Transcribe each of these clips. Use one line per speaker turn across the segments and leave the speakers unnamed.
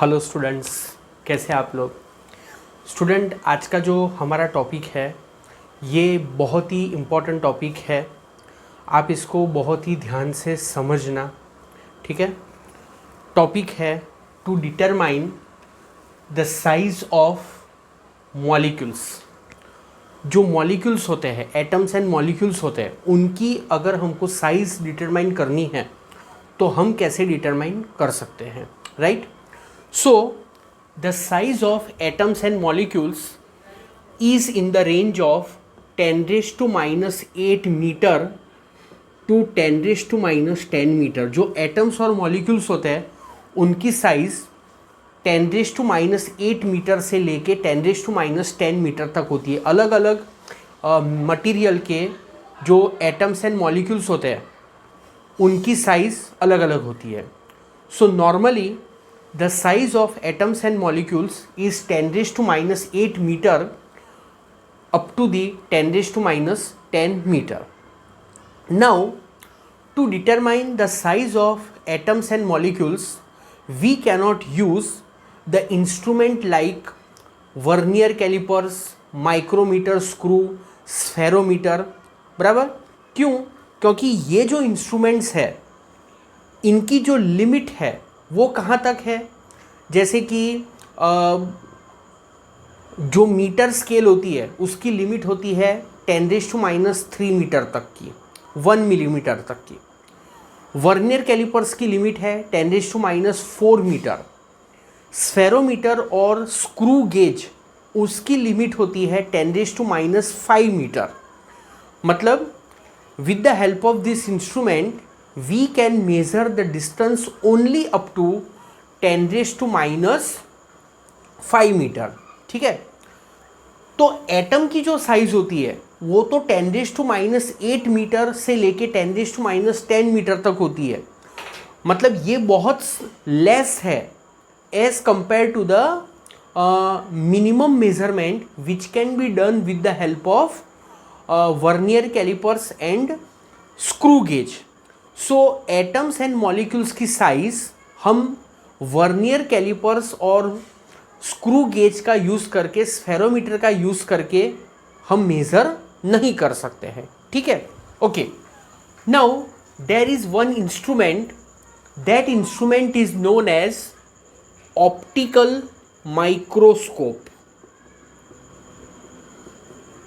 Hello students, कैसे हैं आप लोग। स्टूडेंट, आज का जो हमारा टॉपिक है ये बहुत ही इम्पोर्टेंट टॉपिक है। आप इसको बहुत ही ध्यान से समझना, ठीक है। टॉपिक है to determine the size of molecules. जो मॉलिक्यूल्स होते हैं, एटम्स एंड मॉलिक्यूल्स होते हैं, उनकी अगर हमको साइज डिटरमाइन करनी है तो हम कैसे डिटरमाइन कर सकते हैं, right. So, the size of atoms and molecules is in the range of 10 raised to minus 8 meter to 10 raised to minus 10 meter। जो atoms और molecules होते हैं उनकी size 10 raised to minus 8 metre से लेके 10 raised to minus 10 मीटर तक होती है। अलग अलग मटेरियल के जो एटम्स एंड मॉलिक्यूल्स होते हैं उनकी साइज अलग अलग होती है। So normally the size of atoms and molecules is 10 raised to minus 8 meter up to the 10 raised to minus 10 meter. Now, to determine the size of atoms and molecules, we cannot use the instrument like vernier calipers, micrometer, screw, spherometer। बराबर क्यों? क्योंकि ये जो instruments है इनकी जो limit है वो कहाँ तक है। जैसे कि जो मीटर स्केल होती है उसकी लिमिट होती है 10 रेज़ टू माइनस 3 मीटर तक की, 1 मिलीमीटर तक की। वर्नियर कैलिपर्स की लिमिट है 10 raise to minus 4 metre. Spherometer और स्क्रू गेज उसकी लिमिट होती है 10 रेज़ टू माइनस 5 मीटर। मतलब with the help of this instrument we can measure the distance only up to 10 raised to minus 5 metre, ठीक है। तो atom की जो साइज होती है वो तो 10 raised to minus 8 मीटर से लेके 10 raised to minus 10 मीटर तक होती है। मतलब ये बहुत लेस है as compare to the minimum measurement which can be done with the help of vernier callipers and screw gauge. So atoms and molecules की साइज हम वर्नियर कैलिपर्स और स्क्रू गेज का यूज़ करके, स्फेरोमीटर का use करके हम measure नहीं कर सकते हैं, ठीक है। Okay, now there is one instrument, that instrument is known as optical microscope,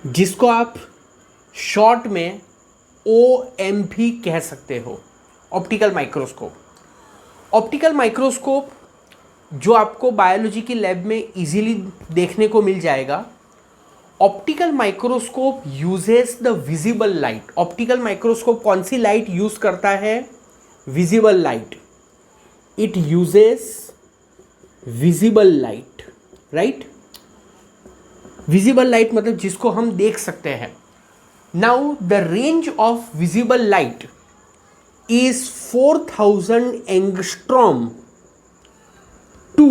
जिसको आप शॉर्ट में OM भी कह सकते हो, ऑप्टिकल माइक्रोस्कोप। ऑप्टिकल माइक्रोस्कोप जो आपको बायोलॉजी की लैब में इजीली देखने को मिल जाएगा। Optical microscope uses the visible light. Optical microscope कौन सी लाइट यूज करता है? Visible light. It uses visible light, right. Visible light मतलब जिसको हम देख सकते हैं। Now the range of visible light is 4000 angstrom to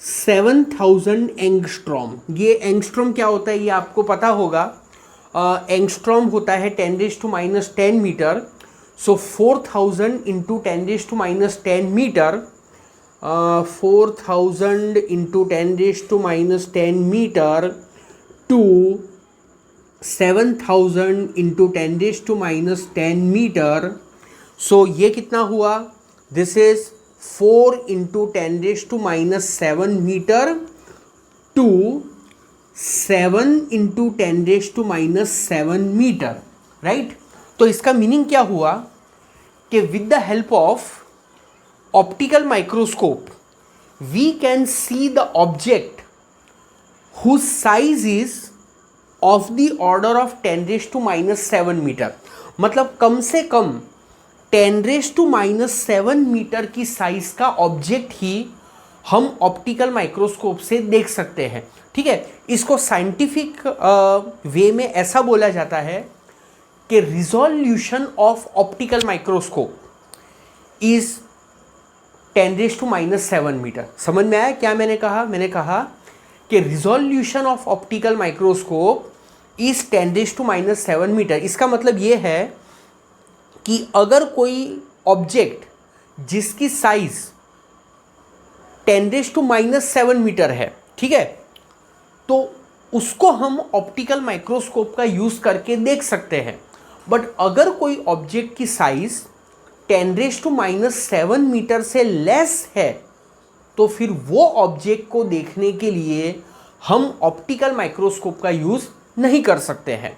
7000 angstrom। ये एंगस्ट्रॉम क्या होता है ये आपको पता होगा। एंगस्ट्रॉम होता है 10 raise to minus 10 metre. So 4000 into 10 raise to minus 10 metre, 4000 into 10 raise to minus 10 metre to 7000 into 10 raise to minus 10 metre. So ये कितना हुआ? This is 4 into 10 raise to minus 7 metre to 7 into 10 raise to minus 7 metre, right. तो इसका meaning क्या हुआ कि with the help of optical microscope we can see the object whose size is of the order of 10 raise to minus 7 metre. मतलब कम से कम 10 raise to minus 7 metre की साइज का ऑब्जेक्ट ही हम ऑप्टिकल माइक्रोस्कोप से देख सकते हैं, ठीक है। इसको साइंटिफिक वे में ऐसा बोला जाता है कि resolution of optical microscope is 10 raise to minus 7 metre. समझ में आया क्या मैंने कहा? मैंने कहा कि resolution of optical microscope is 10 raise to minus 7 metre. इसका मतलब ये है कि अगर कोई ऑब्जेक्ट जिसकी साइज 10⁻⁷ मीटर है, ठीक है, तो उसको हम ऑप्टिकल माइक्रोस्कोप का यूज़ करके देख सकते हैं। बट अगर कोई ऑब्जेक्ट की साइज 10⁻⁷ मीटर से लेस है तो फिर वो ऑब्जेक्ट को देखने के लिए हम ऑप्टिकल माइक्रोस्कोप का यूज़ नहीं कर सकते हैं।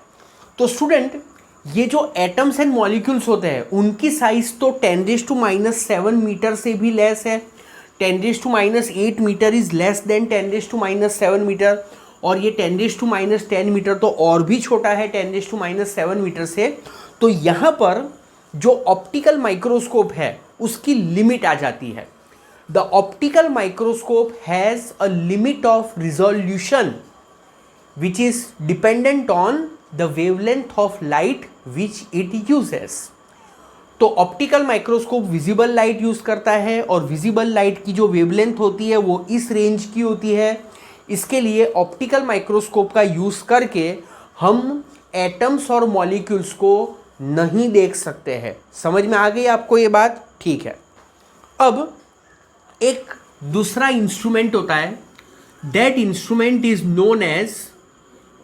तो स्टूडेंट, ये जो एटम्स एंड मॉलिक्यूल्स होते हैं उनकी साइज तो 10⁻⁷ मीटर से भी लेस है। 10⁻⁸ metre is less than 10⁻⁷ metre, और ये 10⁻⁻ मीटर तो और भी छोटा है 10⁻⁷ मीटर से। तो यहाँ पर जो ऑप्टिकल माइक्रोस्कोप है उसकी लिमिट आ जाती है। The optical microscope has a limit of resolution which is dependent on the wavelength of light which it uses। तो optical microscope visible light use करता है और विजिबल लाइट की जो वेवलेंथ होती है वो इस रेंज की होती है। इसके लिए ऑप्टिकल माइक्रोस्कोप का यूज़ करके हम एटम्स और मॉलिक्यूल्स को नहीं देख सकते हैं। समझ में आ गई आपको ये बात? ठीक है। अब एक दूसरा इंस्ट्रूमेंट होता है, that instrument is known as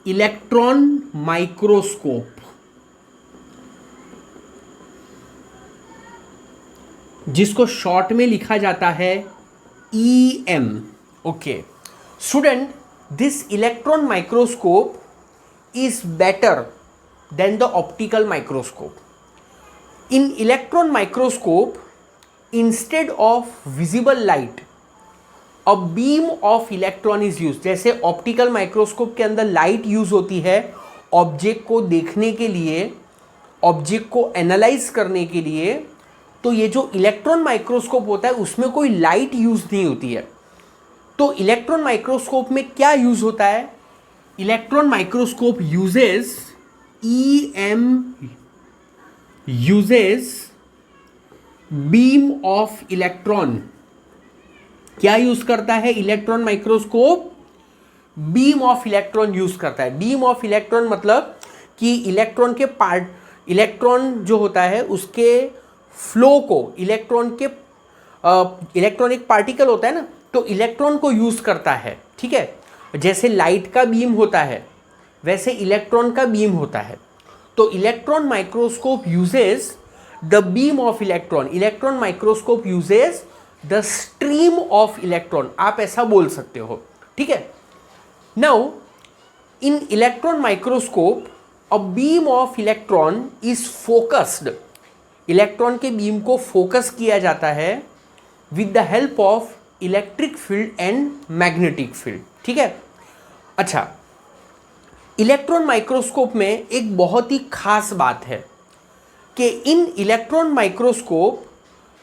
electron microscope, जिसको शॉर्ट में लिखा जाता है EM। Okay student, this electron microscope is better than the optical microscope. In electron microscope, instead of visible light a beam of electron is use. जैसे optical microscope के अंदर light use होती है ऑब्जेक्ट को देखने के लिए, ऑब्जेक्ट को एनालाइज करने के लिए, तो ये जो इलेक्ट्रॉन माइक्रोस्कोप होता है उसमें कोई लाइट यूज नहीं होती है। तो इलेक्ट्रॉन माइक्रोस्कोप में क्या यूज होता है? Electron microscope uses EM uses beam of electron. क्या यूज करता है electron microscope? Beam of electron use करता है। बीम ऑफ इलेक्ट्रॉन मतलब कि इलेक्ट्रॉन जो होता है उसके फ्लो को, इलेक्ट्रॉन एक पार्टिकल होता है ना, तो इलेक्ट्रॉन को यूज करता है, ठीक है। जैसे लाइट का बीम होता है वैसे इलेक्ट्रॉन का बीम होता है। तो electron microscope uses the beam of electron, electron microscope uses the stream of electron, आप ऐसा बोल सकते हो, ठीक है। Now in electron microscope a beam of electron is focused, electron के बीम को फोकस किया जाता है with the help of electric field and magnetic field, ठीक है। अच्छा, इलेक्ट्रॉन माइक्रोस्कोप में एक बहुत ही खास बात है कि इन electron microscope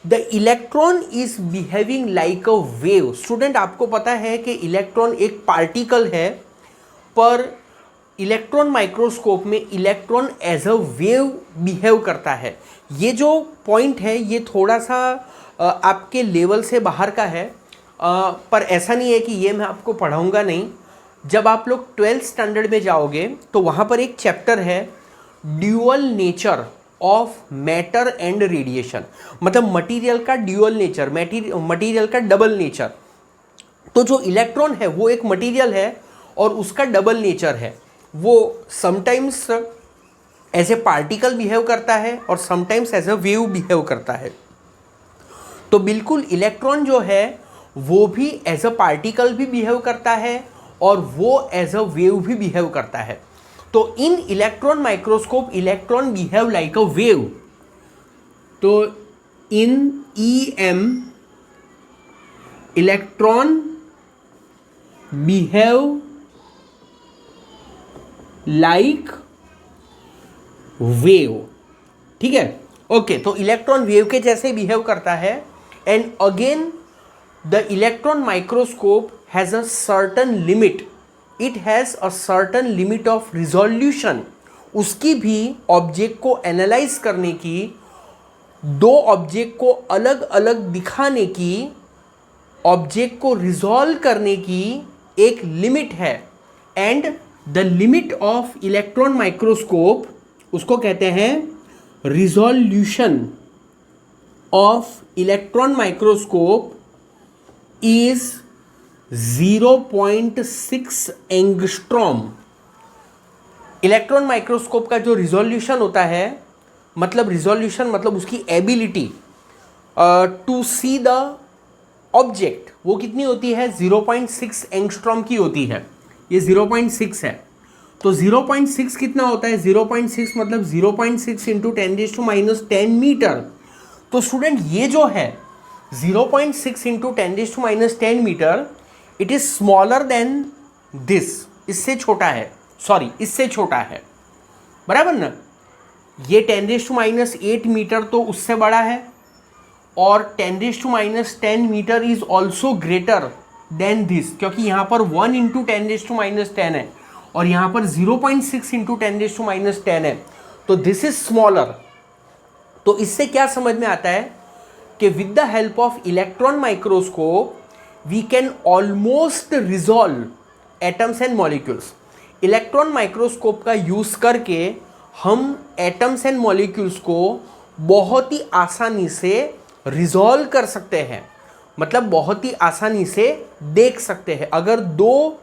the electron is behaving like a wave. Student, आपको पता है कि इलेक्ट्रॉन एक पार्टिकल है, पर इलेक्ट्रॉन माइक्रोस्कोप में electron as a wave behave करता है। ये जो पॉइंट है ये थोड़ा सा आपके लेवल से बाहर का है, पर ऐसा नहीं है कि ये मैं आपको पढ़ाऊँगा नहीं। जब आप लोग 12th स्टैंडर्ड में जाओगे तो वहाँ पर एक चैप्टर है dual nature of matter and radiation, मतलब मटेरियल का ड्यूअल नेचर, मटेरियल का डबल नेचर। तो जो इलेक्ट्रॉन है वो एक मटेरियल है और उसका डबल नेचर है। वो sometimes as a particle behave करता है और sometimes as a wave behave करता है। तो बिल्कुल इलेक्ट्रॉन जो है वो भी एज अ पार्टिकल भी बिहेव करता है और वो एज अ वेव भी बिहेव करता है। तो in electron microscope electron behave like a wave. तो in EM electron behave like wave, ठीक है। ओके, तो इलेक्ट्रॉन वेव के जैसे बिहेव करता है। And again the electron microscope has a certain limit, it has a certain limit of resolution. उसकी भी ऑब्जेक्ट को एनालाइज करने की, दो ऑब्जेक्ट को अलग अलग दिखाने की, ऑब्जेक्ट को रिजॉल्व करने की एक लिमिट है। And the limit of electron microscope, उसको कहते हैं resolution of electron microscope is 0.6 angstrom. Electron microscope का जो रिजोल्यूशन होता है, मतलब रिजोल्यूशन मतलब उसकी ability to see the object, वो कितनी होती है? 0.6 एंगस्ट्रॉम की होती है। ये 0.6 है, तो 0.6 कितना होता है? 0.6 मतलब 0.6 इंटू 10⁻10 मीटर। तो स्टूडेंट ये जो है 0.6 into 10⁻10 metre, it is smaller than this, इससे छोटा है, सॉरी इससे छोटा है, बराबर ना? ये 10⁻8 मीटर तो उससे बड़ा है, और 10⁻10 metre is also greater than this, क्योंकि यहाँ पर 1 इंटू 10⁻10 है और यहाँ पर 0.6 इंटू 10⁻10 है, तो दिस इज स्मॉलर। तो इससे क्या समझ में आता है कि with the help of electron microscope we can almost resolve atoms and molecules. Electron microscope का यूज करके हम एटम्स एंड मॉलिक्यूल्स को बहुत ही आसानी से रिजॉल्व कर सकते हैं, मतलब बहुत ही आसानी से देख सकते हैं। अगर दो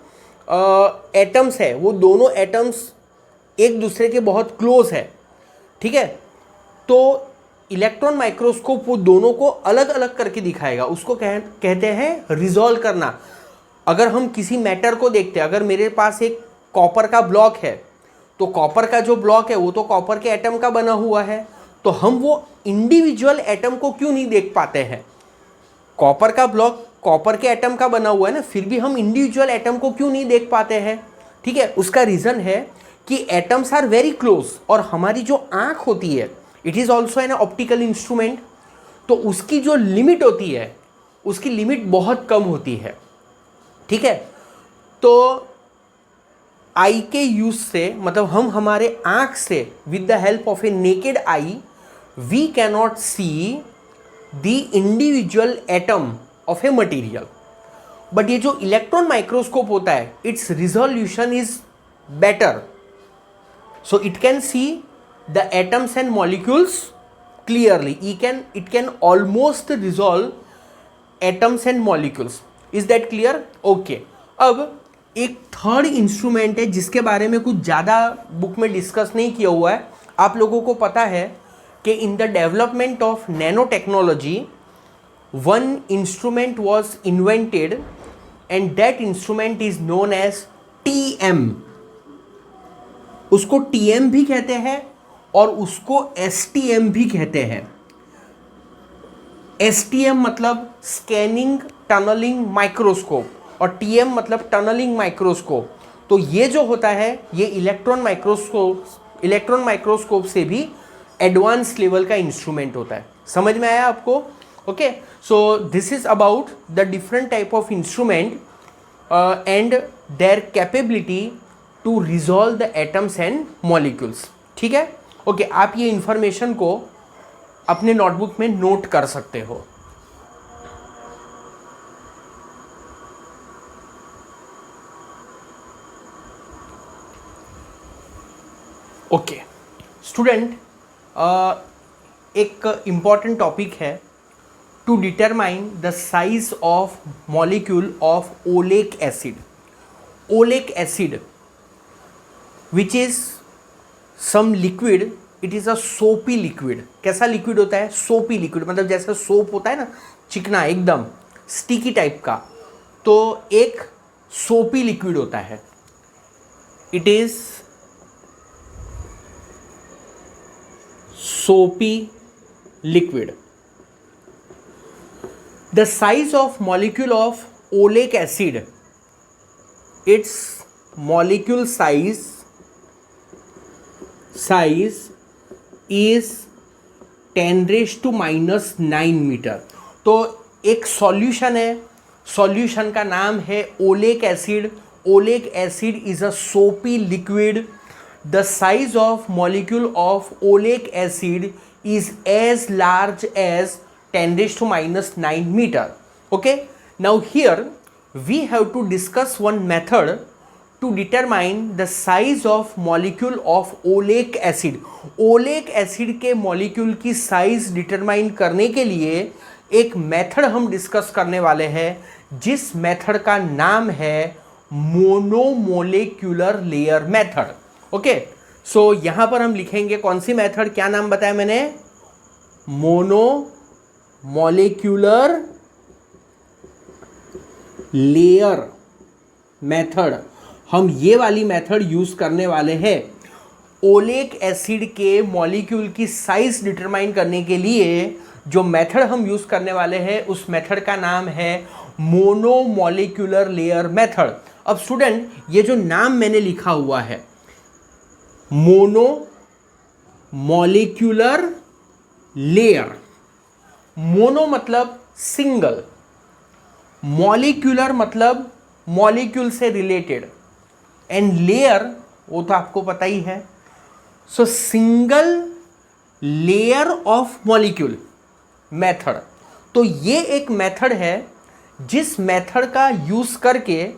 एटम्स है, वो दोनों एटम्स एक दूसरे के बहुत क्लोज है, ठीक है, तो इलेक्ट्रॉन माइक्रोस्कोप वो दोनों को अलग अलग करके दिखाएगा, उसको कहते हैं रिजॉल्व करना। अगर हम किसी मैटर को देखते हैं, अगर मेरे पास एक कॉपर का ब्लॉक है, तो कॉपर का जो ब्लॉक है वो तो कॉपर के एटम का बना हुआ है, तो हम वो इंडिविजुअल एटम को क्यों नहीं देख पाते हैं? कॉपर का ब्लॉक कॉपर के एटम का बना हुआ है ना, फिर भी हम इंडिविजुअल एटम को क्यों नहीं देख पाते हैं? ठीक है, उसका रीज़न है कि एटम्स आर वेरी क्लोज, और हमारी जो आँख होती है, it is also an optical instrument, तो उसकी जो लिमिट होती है, उसकी लिमिट बहुत कम होती है, ठीक है। तो आई के यूज से, मतलब हम हमारे आँख से with the help of a naked eye we cannot see the individual atom of a material, but ये जो इलेक्ट्रॉन माइक्रोस्कोप होता है, its resolution is better, so it can see the atoms and molecules clearly. It can almost resolve atoms and molecules. Is that clear? Okay. अब एक third instrument है जिसके बारे में कुछ ज़्यादा बुक में डिस्कस नहीं किया हुआ है। आप लोगों को पता है कि in the development of nanotechnology one instrument was invented and that instrument is known as TM। उसको TM भी कहते हैं और उसको STM भी कहते हैं। STM मतलब स्कैनिंग टनलिंग माइक्रोस्कोप, और TM मतलब टनलिंग माइक्रोस्कोप। तो ये जो होता है, ये इलेक्ट्रॉन माइक्रोस्कोप से भी एडवांस लेवल का इंस्ट्रूमेंट होता है। समझ में आया आपको? Okay, so this is about the different type of instrument and their capability to resolve the atoms and molecules. ठीक है, ओके, आप ये इंफॉर्मेशन को अपने नोटबुक में नोट कर सकते हो। ओके स्टूडेंट, एक इम्पॉर्टेंट टॉपिक है, to determine the size of molecule of oleic acid. Oleic acid which is some liquid, it is a soapy liquid. कैसा लिक्विड होता है? सोपी लिक्विड, मतलब जैसा सोप होता है ना, चिकना एकदम स्टिकी टाइप का, तो एक सोपी लिक्विड होता है। It is soapy liquid. The size of molecule of oleic acid, it's molecule size is 10⁻⁹ metre. तो एक सॉल्यूशन है, सॉल्यूशन का नाम है oleic acid. Oleic acid is a soapy liquid. The size of molecule of oleic acid is as large as 10⁻⁹ meter. Okay, now here we have to discuss one method to determine the size of molecule of oleic acid. Oleic acid के molecule की size determine करने के लिए एक method हम discuss करने वाले हैं जिस मेथड का नाम है मोनोमोलेक्यूलर लेयर मेथड। ओके, सो यहां पर हम लिखेंगे कौन सी मेथड, क्या नाम बताया मैंने, मोनोमोलेक्यूलर लेयर मेथड। हम ये वाली मेथड यूज करने वाले हैं ओलेक एसिड के मॉलिक्यूल की साइज डिटरमाइन करने के लिए। जो मेथड हम यूज करने वाले हैं उस मेथड का नाम है मोनोमोलेक्यूलर लेयर मेथड। अब स्टूडेंट, ये जो नाम मैंने लिखा हुआ है मोनोमोलेक्यूलर लेयर, मोनो मतलब सिंगल, मॉलिक्यूलर मतलब मॉलिक्यूल से रिलेटेड, एंड लेयर वो तो आपको पता ही है। सो single layer of molecule method. तो ये एक मेथड है जिस मेथड का यूज करके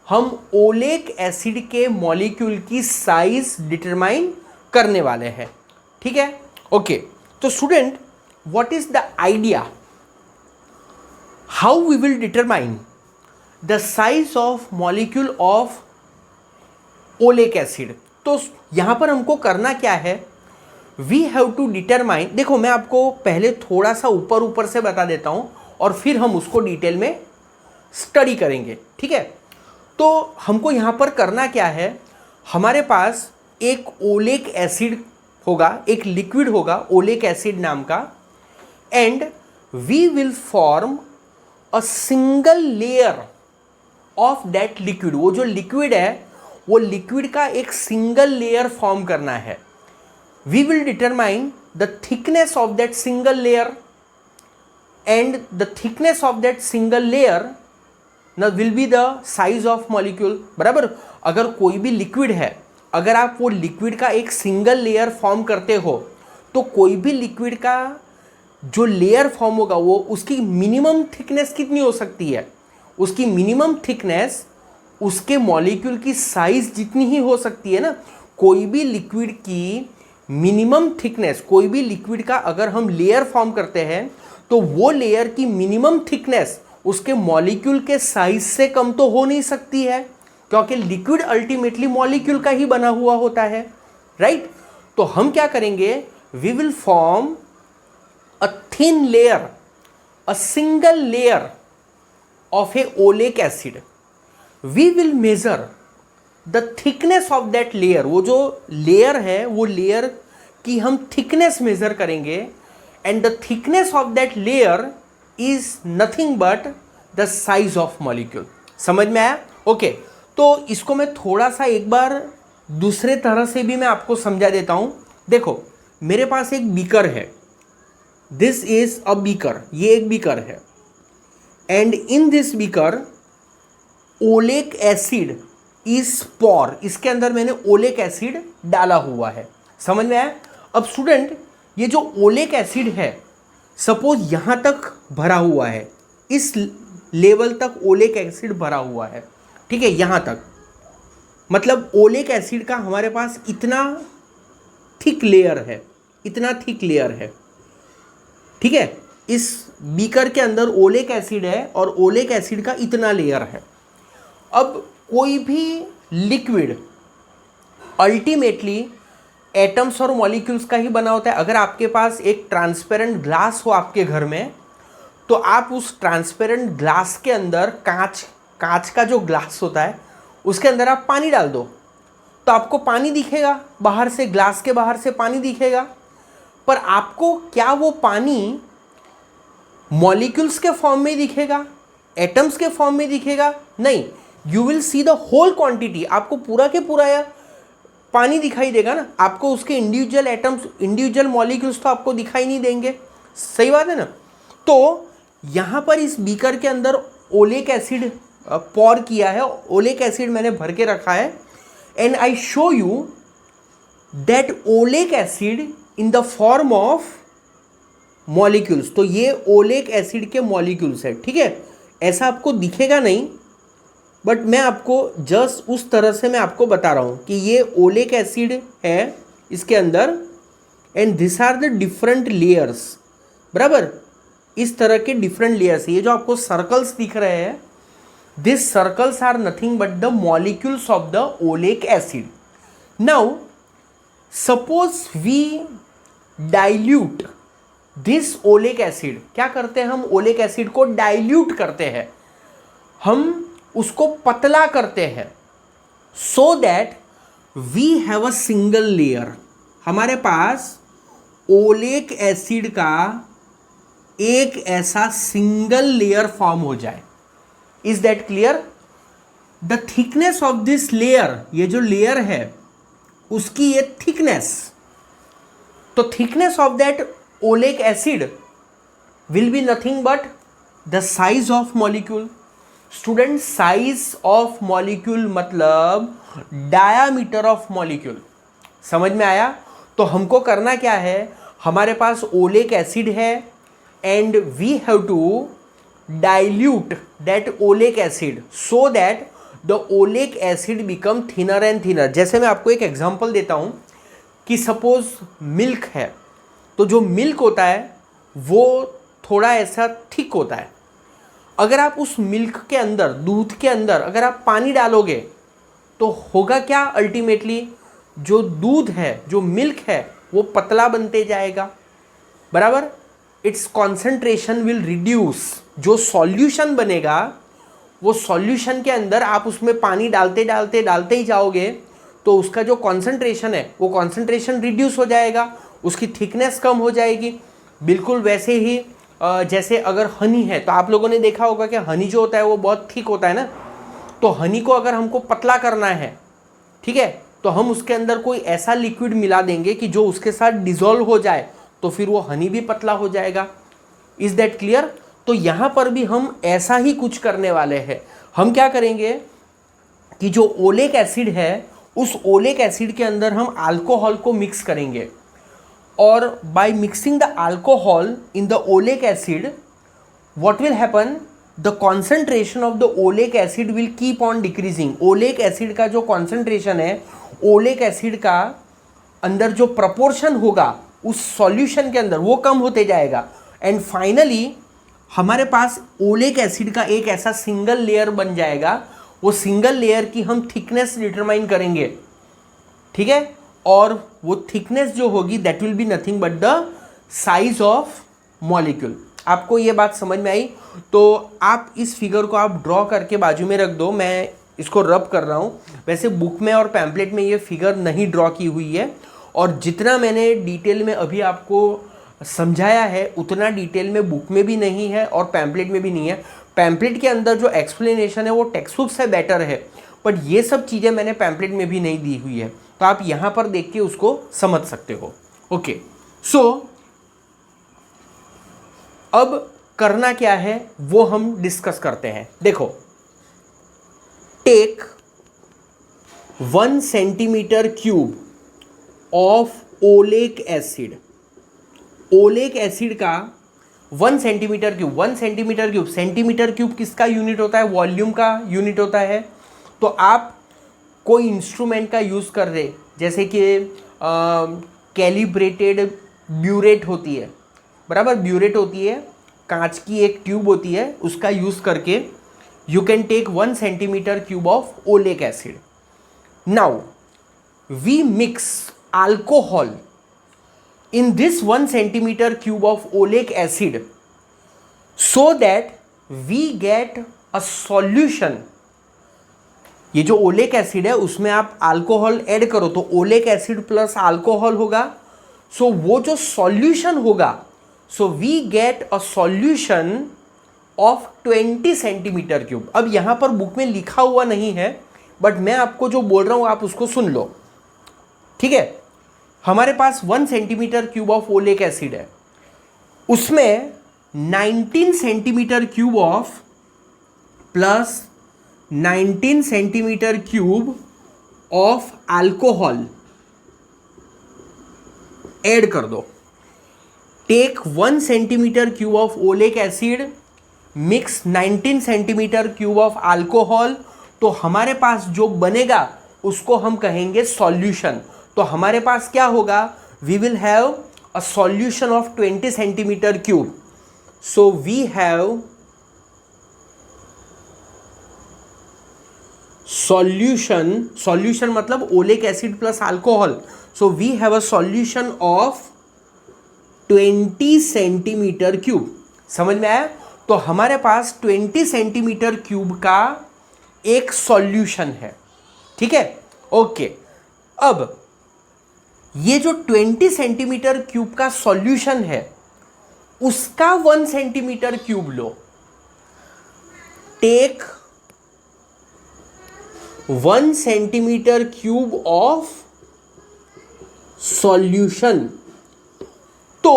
हम ओलेक एसिड के मॉलिक्यूल की साइज डिटरमाइन करने वाले हैं। ठीक है, ओके। तो student, what is the idea, how we will determine the size of molecule of oleic acid. तो यहां पर हमको करना क्या है, वी हैव टू डिटरमाइन। देखो, मैं आपको पहले थोड़ा सा ऊपर ऊपर से बता देता हूं और फिर हम उसको डिटेल में स्टडी करेंगे। ठीक है, तो हमको यहां पर करना क्या है, हमारे पास एक ओलेक एसिड होगा, एक लिक्विड होगा ओलेक एसिड नाम का, and we will form a single layer of that liquid. वो जो लिक्विड है वो लिक्विड का एक सिंगल लेयर फॉर्म करना है। We will determine the thickness of that single layer, and the thickness of that single layer ना will be the size of molecule. बराबर, अगर कोई भी लिक्विड है, अगर आप वो लिक्विड का एक सिंगल लेयर फॉर्म करते हो तो कोई भी लिक्विड का जो लेयर फॉर्म होगा वो उसकी मिनिमम थिकनेस कितनी हो सकती है, उसकी मिनिमम थिकनेस उसके मॉलिक्यूल की साइज जितनी ही हो सकती है ना। कोई भी लिक्विड की मिनिमम थिकनेस, कोई भी लिक्विड का अगर हम लेयर फॉर्म करते हैं तो वो लेयर की मिनिमम थिकनेस उसके मॉलिक्यूल के साइज से कम तो हो नहीं सकती है, क्योंकि लिक्विड अल्टीमेटली मॉलिक्यूल का ही बना हुआ होता है, राइट। तो हम क्या करेंगे, we will form a thin layer, a single layer of a oleic acid. We will measure the thickness of that layer. वो जो लेयर है वो लेयर की हम थिकनेस मेजर करेंगे, and the thickness of that layer is nothing but the size of molecule. समझ में आया? ओके, तो इसको मैं थोड़ा सा एक बार दूसरे तरह से भी मैं आपको समझा देता हूं। देखो, मेरे पास एक बीकर है, दिस इज अ बीकर, ये एक बीकर है, and in this beaker oleic acid is pour. इसके अंदर मैंने ओलेक एसिड डाला हुआ है। समझ में आया? अब स्टूडेंट, ये जो ओलेक एसिड है, सपोज यहां तक भरा हुआ है, इस लेवल तक ओलेक एसिड भरा हुआ है, ठीक है, यहां तक, मतलब ओलेक एसिड का हमारे पास इतना थिक लेयर है, इतना थिक लेयर है, ठीक है। इस बीकर के अंदर ओलेक एसिड है और ओलेक एसिड का इतना लेयर है। अब कोई भी लिक्विड अल्टीमेटली एटम्स और मॉलिक्यूल्स का ही बना होता है। अगर आपके पास एक ट्रांसपेरेंट ग्लास हो आपके घर में, तो आप उस ट्रांसपेरेंट ग्लास के अंदर कांच का जो ग्लास होता है उसके अंदर आप पानी डाल दो तो आपको पानी दिखेगा, बाहर से, ग्लास के बाहर से पानी दिखेगा, पर आपको क्या वो पानी मॉलिक्यूल्स के फॉर्म में दिखेगा, एटम्स के फॉर्म में दिखेगा? नहीं, you will see the whole quantity. आपको पूरा के पूरा या पानी दिखाई देगा ना, आपको उसके इंडिविजुअल एटम्स, इंडिविजुअल मॉलिक्यूल्स तो आपको दिखाई नहीं देंगे। सही बात है ना? तो यहाँ पर इस बीकर के अंदर ओलेक एसिड पॉर किया है, ओलेक एसिड मैंने भर के रखा है, and I show you that oleic acid in the form of molecules. तो ये ओलेक एसिड के मॉलिक्यूल्स है, ठीक है। ऐसा आपको दिखेगा नहीं, बट मैं आपको जस्ट उस तरह से मैं आपको बता रहा हूँ कि ये ओलेक एसिड है इसके अंदर, and this are the different layers. बराबर, इस तरह के डिफरेंट लेयर्स। ये जो आपको सर्कल्स दिख रहे हैं, this circles are nothing but the molecules of the oleic acid. Now suppose we dilute this oleic acid, क्या करते हैं हम ओलेक एसिड को डाइल्यूट करते हैं, हम उसको पतला करते हैं, so that we have a single layer. हमारे पास ओलेक एसिड का एक ऐसा सिंगल लेयर फॉर्म हो जाए। Is that clear? The thickness of this layer, ये जो लेयर है उसकी ये थिकनेस, तो thickness of that oleic acid will be nothing but the size of molecule. Student, size of molecule मतलब डायामीटर ऑफ मॉलिक्यूल। समझ में आया? तो हमको करना क्या है, हमारे पास ओलेक एसिड है and we have to dilute that oleic acid so that the oleic acid become thinner and thinner. जैसे मैं आपको एक एग्जांपल देता हूं कि सपोज मिल्क है, तो जो मिल्क होता है वो थोड़ा ऐसा थिक होता है। अगर आप उस मिल्क के अंदर, दूध के अंदर अगर आप पानी डालोगे तो होगा क्या, अल्टीमेटली जो दूध है, जो मिल्क है वो पतला बनते जाएगा, बराबर। It's concentration will reduce. जो सॉल्यूशन बनेगा वो सॉल्यूशन के अंदर आप उसमें पानी डालते डालते डालते ही जाओगे तो उसका जो कॉन्सेंट्रेशन है वो कॉन्सेंट्रेशन रिड्यूस हो जाएगा, उसकी थिकनेस कम हो जाएगी। बिल्कुल वैसे ही जैसे अगर हनी है, तो आप लोगों ने देखा होगा कि हनी जो होता है वो बहुत थिक होता है ना, तो हनी को अगर हमको पतला करना है, ठीक है, तो हम उसके अंदर कोई ऐसा लिक्विड मिला देंगे कि जो उसके साथ डिसॉल्व हो जाए, तो फिर वो हनी भी पतला हो जाएगा। Is that clear? तो यहां पर भी हम ऐसा ही कुछ करने वाले हैं। हम क्या करेंगे कि जो ओलेक एसिड है उस ओलेक एसिड के अंदर हम अल्कोहल को मिक्स करेंगे, और by mixing the alcohol in the oleic acid what will happen, the concentration of the oleic acid will keep on decreasing। Oleic acid का जो कॉन्सेंट्रेशन है, ओलेक एसिड का अंदर जो प्रपोर्शन होगा उस सॉल्यूशन के अंदर वो कम होते जाएगा, एंड फाइनली हमारे पास ओलेक एसिड का एक ऐसा सिंगल लेयर बन जाएगा। वो सिंगल लेयर की हम थिकनेस डिटरमाइन करेंगे, ठीक है, और वो थिकनेस जो होगी that will be nothing but the size of molecule. आपको ये बात समझ में आई? तो आप इस फिगर को आप ड्रॉ करके बाजू में रख दो, मैं इसको रब कर रहा हूँ। वैसे बुक में और पैम्पलेट में ये फिगर नहीं ड्रॉ की हुई है, और जितना मैंने डिटेल में अभी आपको समझाया है उतना डिटेल में बुक में भी नहीं है और पैम्पलेट में भी नहीं है। पैम्पलेट के अंदर जो एक्सप्लेनेशन है वो टेक्स्ट बुक से बेटर है, बट ये सब चीज़ें मैंने पैम्पलेट में भी नहीं दी हुई है, तो आप यहाँ पर देख के उसको समझ सकते हो। ओके, सो अब करना क्या है वो हम डिस्कस करते हैं। देखो, take 1 centimetre cube of oleic acid. Oleic acid का 1 centimetre cube, 1 centimetre cube, centimetre cube किसका यूनिट होता है? वॉल्यूम का यूनिट होता है। तो आप कोई इंस्ट्रूमेंट का यूज़ कर रहे, जैसे कि कैलिब्रेटेड ब्यूरेट होती है, बराबर, ब्यूरेट होती है, कांच की एक ट्यूब होती है, उसका यूज़ करके you can take 1 centimetre cube of oleic acid. Now we mix alcohol in this 1 centimeter cube of oleic acid so that we get a solution। ये जो ओलेक एसिड है उसमें आप अल्कोहल ऐड करो तो ओलेक एसिड प्लस अल्कोहल होगा, सो वो जो सॉल्यूशन होगा, so we get a solution of 20 centimetre cube. अब यहाँ पर बुक में लिखा हुआ नहीं है, बट मैं आपको जो बोल रहा हूँ आप उसको सुन लो, ठीक है। हमारे पास 1 centimetre cube of oleic acid है, उसमें 19 centimetre cube of plus 19 centimetre cube of alcohol add कर दो। Take 1 centimetre cube of oleic acid, mix 19 centimetre cube of alcohol, तो हमारे पास जो बनेगा उसको हम कहेंगे सॉल्यूशन। तो हमारे पास क्या होगा? We will have a solution of 20 centimetre cube. So we have solution मतलब oleic acid plus alcohol, so we have a solution of 20 centimetre cube. समझ में आया? तो हमारे पास 20 सेंटीमीटर क्यूब का एक सॉल्यूशन है, ठीक है, ओके। अब ये जो 20 सेंटीमीटर क्यूब का सॉल्यूशन है उसका 1 सेंटीमीटर क्यूब लो। Take 1 centimetre cube of solution. तो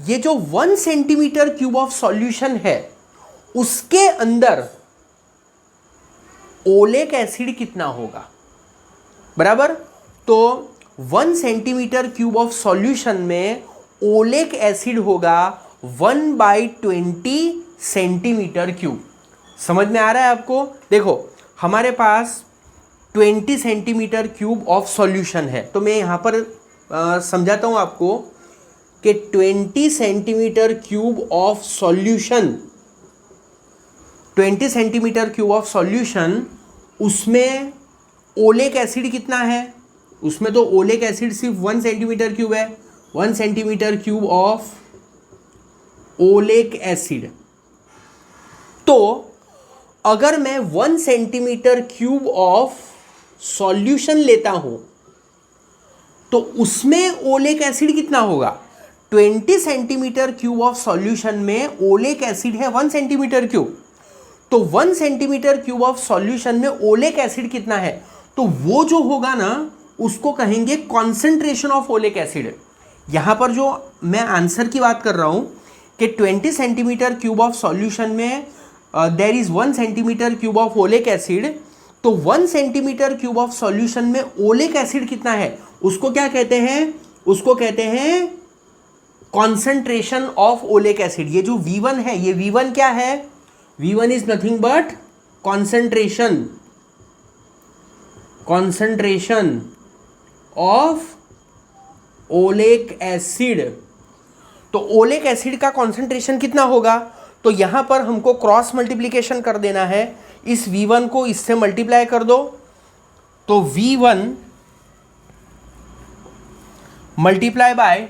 ये जो 1 सेंटीमीटर क्यूब ऑफ सॉल्यूशन है उसके अंदर ओलिक एसिड कितना होगा, बराबर। तो 1 सेंटीमीटर क्यूब ऑफ सॉल्यूशन में ओलिक एसिड होगा 1/20 सेंटीमीटर क्यूब। समझ में आ रहा है आपको? देखो हमारे पास 20 सेंटीमीटर क्यूब ऑफ सॉल्यूशन है, तो मैं यहाँ पर समझाता हूँ आपको कि 20 centimetre cube of solution, 20 centimetre cube of solution, उसमें ओलिक एसिड कितना है? उसमें तो ओलिक एसिड सिर्फ 1 सेंटीमीटर क्यूब है, 1 centimetre cube of oleic acid. तो अगर मैं 1 सेंटीमीटर क्यूब ऑफ सॉल्यूशन लेता हूं तो उसमें ओलिक एसिड कितना होगा? 20 सेंटीमीटर क्यूब ऑफ सॉल्यूशन में ओलिक एसिड है 1 सेंटीमीटर क्यूब, तो 1 सेंटीमीटर क्यूब ऑफ सॉल्यूशन में ओलिक एसिड कितना है? तो वो जो होगा ना उसको कहेंगे कॉन्सेंट्रेशन ऑफ ओलिक एसिड। यहां पर जो मैं आंसर की बात कर रहा हूं कि 20 सेंटीमीटर क्यूब ऑफ सॉल्यूशन में there is 1 centimetre cube of oleic acid, तो 1 सेंटीमीटर क्यूब ऑफ सॉल्यूशन में ओलिक एसिड कितना है उसको क्या कहते हैं? उसको कहते हैं कॉन्सेंट्रेशन ऑफ ओलिक एसिड। ये जो V1 है, ये V1 क्या है? V1 is nothing but concentration of oleic acid. तो ओलिक एसिड का कॉन्सेंट्रेशन कितना होगा? तो यहां पर हमको क्रॉस मल्टीप्लिकेशन कर देना है, इस V1 को इससे मल्टीप्लाई कर दो, तो V1 multiply by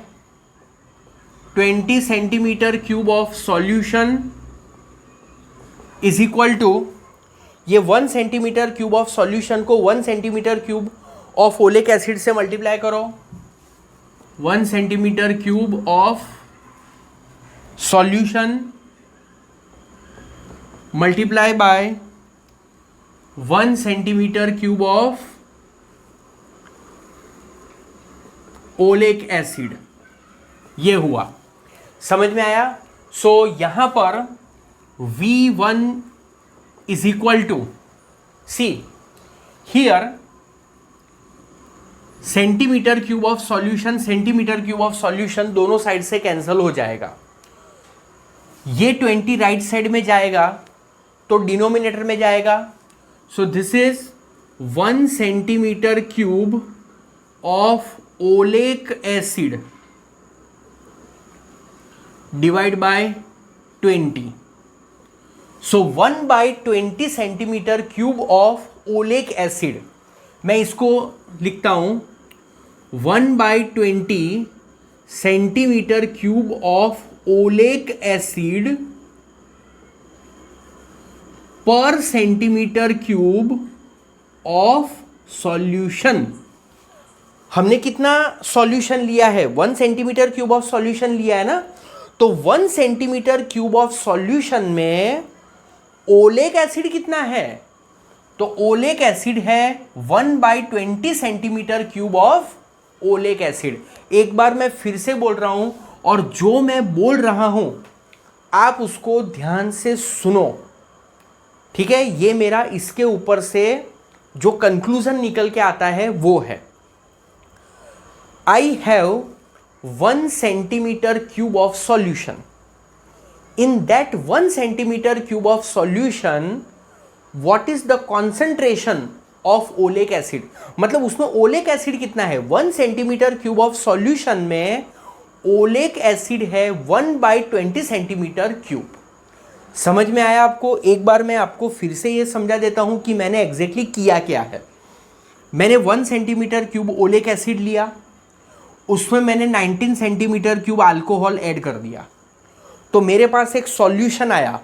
20 centimetre cube of solution is equal to, ये 1 सेंटीमीटर क्यूब ऑफ सॉल्यूशन को 1 centimetre cube of oleic acid से मल्टीप्लाई करो, 1 centimetre cube of solution multiply by 1 centimetre cube of oleic acid, ये हुआ। समझ में आया? So यहां पर V1 is equal to, see here centimetre cube of solution, centimetre cube of solution दोनों साइड से कैंसिल हो जाएगा। ये 20 राइट साइड में जाएगा तो डिनोमिनेटर में जाएगा, सो this is 1 centimetre cube of oleic acid divide by 20, so 1/20 centimetre cube of oleic acid. मैं इसको लिखता हूं 1/20 centimetre cube of oleic acid per centimetre cube of solution. हमने कितना सॉल्यूशन लिया है? 1 सेंटीमीटर क्यूब ऑफ सॉल्यूशन लिया है ना, तो 1 सेंटीमीटर क्यूब ऑफ सॉल्यूशन में ओलिक एसिड कितना है? तो ओलिक एसिड है 1/20 centimetre cube of oleic acid. एक बार मैं फिर से बोल रहा हूं, और जो मैं बोल रहा हूं आप उसको ध्यान से सुनो, ठीक है? ये मेरा इसके ऊपर से जो कंक्लूजन निकल के आता है वो है, I have 1 centimetre cube of solution. In that 1 centimetre cube of solution what is the concentration of oleic acid? मतलब उसमें ओलिक एसिड कितना है? 1 सेंटीमीटर क्यूब ऑफ सॉल्यूशन में ओलेक एसिड है 1/20 सेंटीमीटर क्यूब। समझ में आया आपको? एक बार मैं आपको फिर से ये समझा देता हूं कि मैंने एग्जैक्टली किया क्या है। मैंने 1 सेंटीमीटर क्यूब ओलेक एसिड लिया, उसमें मैंने 19 सेंटीमीटर क्यूब अल्कोहल ऐड कर दिया, तो मेरे पास एक सॉल्यूशन आया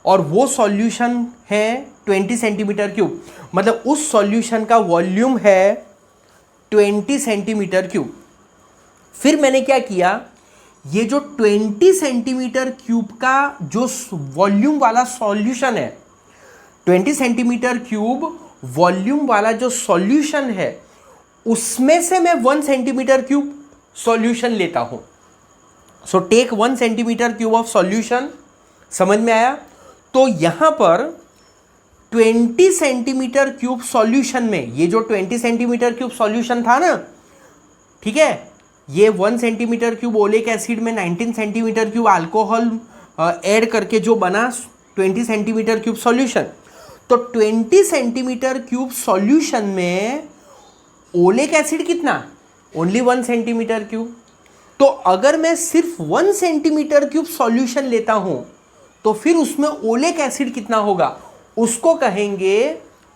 और वो सॉल्यूशन है 20 सेंटीमीटर क्यूब। मतलब उस सॉल्यूशन का वॉल्यूम है 20 सेंटीमीटर क्यूब। फिर मैंने क्या किया, ये जो 20 सेंटीमीटर क्यूब का जो वॉल्यूम वाला सॉल्यूशन है, 20 सेंटीमीटर क्यूब वॉल्यूम वाला जो सॉल्यूशन है, उसमें से मैं 1 सेंटीमीटर क्यूब सॉल्यूशन लेता हूं। So take 1 centimetre cube of solution. समझ में आया? तो यहां पर 20 सेंटीमीटर क्यूब सॉल्यूशन में, ये जो 20 सेंटीमीटर क्यूब सॉल्यूशन था ना, ठीक है, ये 1 सेंटीमीटर क्यूब ओलेक एसिड में 19 सेंटीमीटर क्यूब अल्कोहल ऐड करके जो बना 20 सेंटीमीटर क्यूब सॉल्यूशन, तो 20 सेंटीमीटर क्यूब सॉल्यूशन में ओलेक एसिड कितना? Only 1 centimetre cube. तो अगर मैं सिर्फ 1 सेंटीमीटर क्यूब सॉल्यूशन लेता हूं तो फिर उसमें ओलेक एसिड कितना होगा? उसको कहेंगे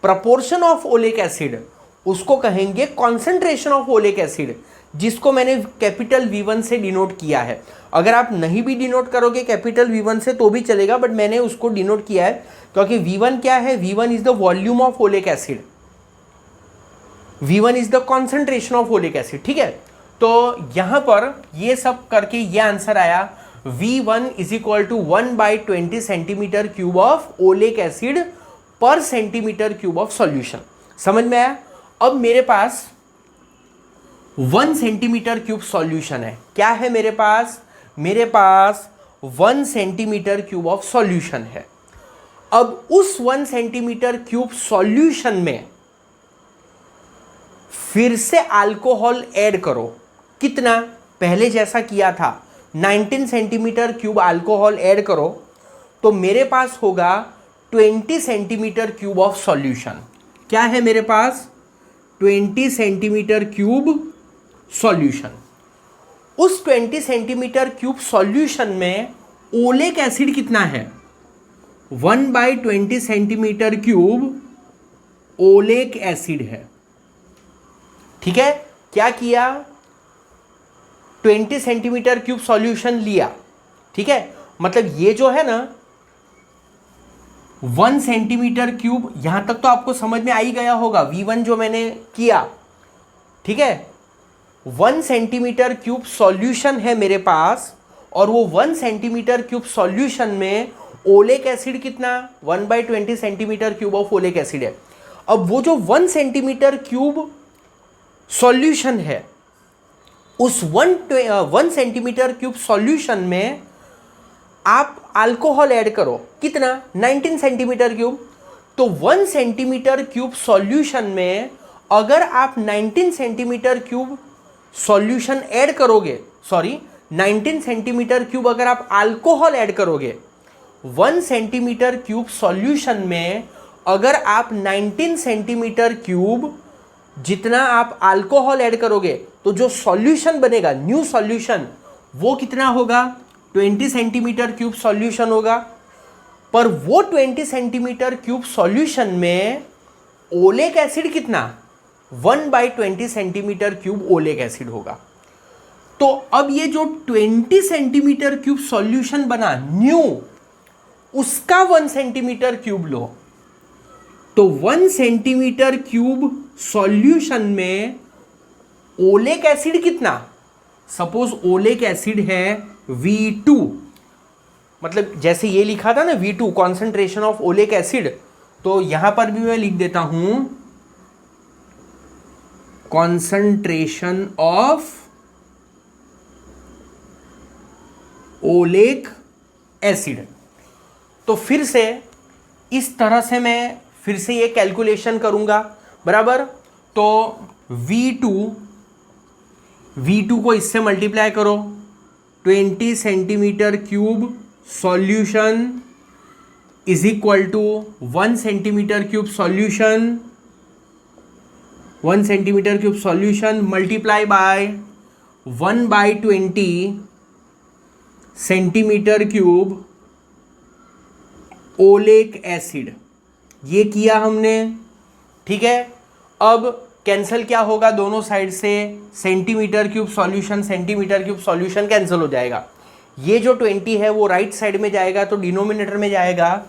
प्रपोर्शन ऑफ ओलेक एसिड, उसको कहेंगे कॉन्सेंट्रेशन ऑफ ओलेक एसिड, जिसको मैंने कैपिटल V1 से डिनोट किया है। अगर आप नहीं भी डिनोट करोगे कैपिटल V1 से तो भी चलेगा, बट मैंने उसको डिनोट किया है क्योंकि V1 क्या है? V1 is the volume of oleic acid, V1 is the concentration of oleic acid. ठीक है, तो यहां पर ये सब करके ये आंसर आया, V1 is equal to 1/20 centimetre cube of oleic acid per centimetre cube of solution. समझ में आया? अब मेरे पास 1 सेंटीमीटर क्यूब सॉल्यूशन है। क्या है मेरे पास? मेरे पास 1 सेंटीमीटर क्यूब ऑफ सॉल्यूशन है। अब उस 1 सेंटीमीटर क्यूब सॉल्यूशन में फिर से अल्कोहल ऐड करो। कितना? पहले जैसा किया था, 19 सेंटीमीटर क्यूब अल्कोहल ऐड करो, तो मेरे पास होगा 20 सेंटीमीटर क्यूब ऑफ सॉल्यूशन। क्या है मेरे पास? 20 सेंटीमीटर क्यूब सॉल्यूशन। उस 20 सेंटीमीटर क्यूब सॉल्यूशन में ओलेक एसिड कितना है? 1/20 सेंटीमीटर क्यूब ओलेक एसिड है। ठीक है, क्या किया? 20 सेंटीमीटर क्यूब सॉल्यूशन लिया। ठीक है, मतलब ये जो है ना 1 सेंटीमीटर क्यूब, यहां तक तो आपको समझ में आ ही गया होगा V1 जो मैंने किया। ठीक है, 1 सेंटीमीटर क्यूब सॉल्यूशन है मेरे पास और वो 1 सेंटीमीटर क्यूब सॉल्यूशन में ओलेक एसिड कितना? 1/20 centimetre cube of oleic acid है। अब वो जो 1 सेंटीमीटर क्यूब सॉल्यूशन है, उस 1 सेंटीमीटर क्यूब सॉल्यूशन में आप अल्कोहल ऐड करो। कितना? 19 सेंटीमीटर क्यूब। तो 1 सेंटीमीटर क्यूब सॉल्यूशन में अगर आप 19 सेंटीमीटर क्यूब सॉल्यूशन ऐड करोगे, 19 सेंटीमीटर क्यूब अगर आप अल्कोहल ऐड करोगे, 1 सेंटीमीटर क्यूब सॉल्यूशन में अगर आप 19 सेंटीमीटर क्यूब जितना आप अल्कोहल ऐड करोगे, तो जो सॉल्यूशन बनेगा, न्यू सॉल्यूशन, वो कितना होगा? 20 सेंटीमीटर क्यूब सॉल्यूशन होगा। पर वो 20 सेंटीमीटर क्यूब सॉल्यूशन में ओलेक एसिड कितना? 1/20 सेंटीमीटर क्यूब ओलेक एसिड होगा। तो अब ये जो 20 सेंटीमीटर क्यूब सॉल्यूशन बना न्यू, उसका 1 सेंटीमीटर क्यूब लो। तो 1 सेंटीमीटर क्यूब सॉल्यूशन में ओलेक एसिड कितना? सपोज ओलेक एसिड है V2, मतलब जैसे ये लिखा था ना V2 concentration of oleic acid, तो यहां पर भी मैं लिख देता हूं कॉन्सेंट्रेशन ऑफ ओलेक एसिड। तो फिर से इस तरह से मैं फिर से ये कैलकुलेशन करूंगा, बराबर। तो V2 को इससे मल्टीप्लाई करो, 20 centimetre cube solution is equal to 1 centimetre cube solution, 1 centimetre cube solution multiply by 1/20 centimetre cube oleic acid, ये किया हमने। ठीक है, अब कैंसिल क्या होगा दोनों साइड से, centimetre cube solution centimetre cube solution cancel हो जाएगा। ये जो 20 है वो राइट साइड में जाएगा तो डिनोमिनेटर में जाएगा।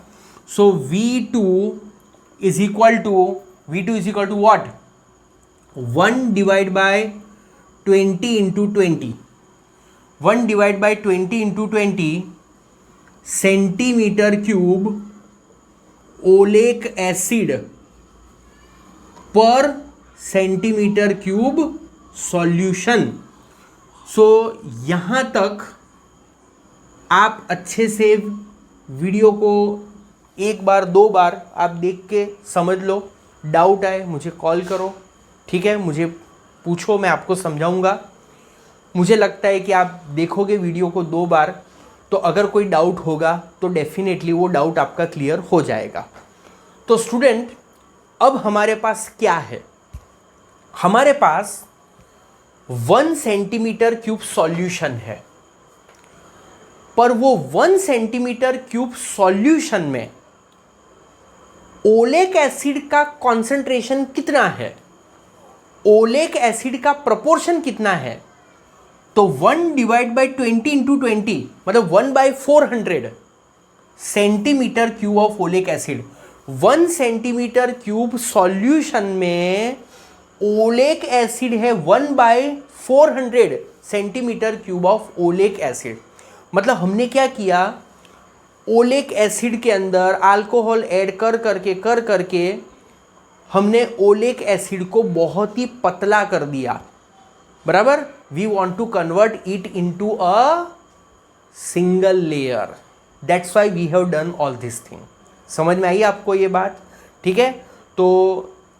So V2 is equal to what, 1/20 into 20, 1/20 into 20 centimetre cube oleic acid per centimetre cube solution. So यहां तक आप अच्छे से वीडियो को एक बार दो बार आप देख के समझ लो। डाउट आए मुझे कॉल करो, ठीक है, मुझे पूछो, मैं आपको समझाऊंगा। मुझे लगता है कि आप देखोगे वीडियो को दो बार तो अगर कोई डाउट होगा तो डेफिनेटली वो डाउट आपका क्लियर हो जाएगा। तो स्टूडेंट, अब हमारे पास क्या है, हमारे पास 1 सेंटीमीटर क्यूब सॉल्यूशन है, पर वो 1 सेंटीमीटर क्यूब सॉल्यूशन में ओलेक एसिड का कॉन्सेंट्रेशन कितना है, ओलेक एसिड का प्रोपोर्शन कितना है। तो 1/20 इंटू 20 मतलब 1/400 centimetre cube of oleic acid. 1 centimetre cube solution में ओलेक एसिड है 1/400 centimetre cube of oleic acid. मतलब हमने क्या किया, ओलेक एसिड के अंदर अल्कोहल ऐड कर करके हमने ओलेक एसिड को बहुत ही पतला कर दिया, बराबर। We want to convert it into a single layer, that's why we have done all this thing. समझ में आई आपको ये बात, ठीक है। तो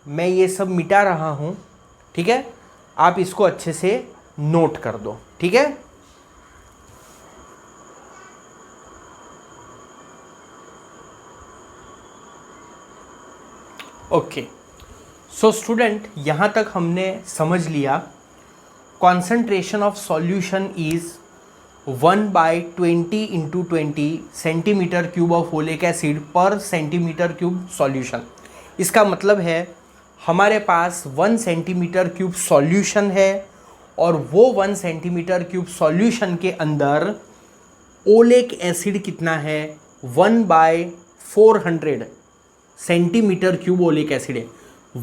मैं ये सब मिटा रहा हूं, ठीक है, आप इसको अच्छे से नोट कर दो, ठीक है। ओके, सो स्टूडेंट, यहां तक हमने समझ लिया concentration of solution is 1/20 into 20 centimetre cube of oleic acid per centimetre cube solution. इसका मतलब है हमारे पास 1 सेंटीमीटर क्यूब सॉल्यूशन है और वो 1 सेंटीमीटर क्यूब सॉल्यूशन के अंदर ओलेक एसिड कितना है, 1/400 सेंटीमीटर क्यूब ओलेक एसिड है।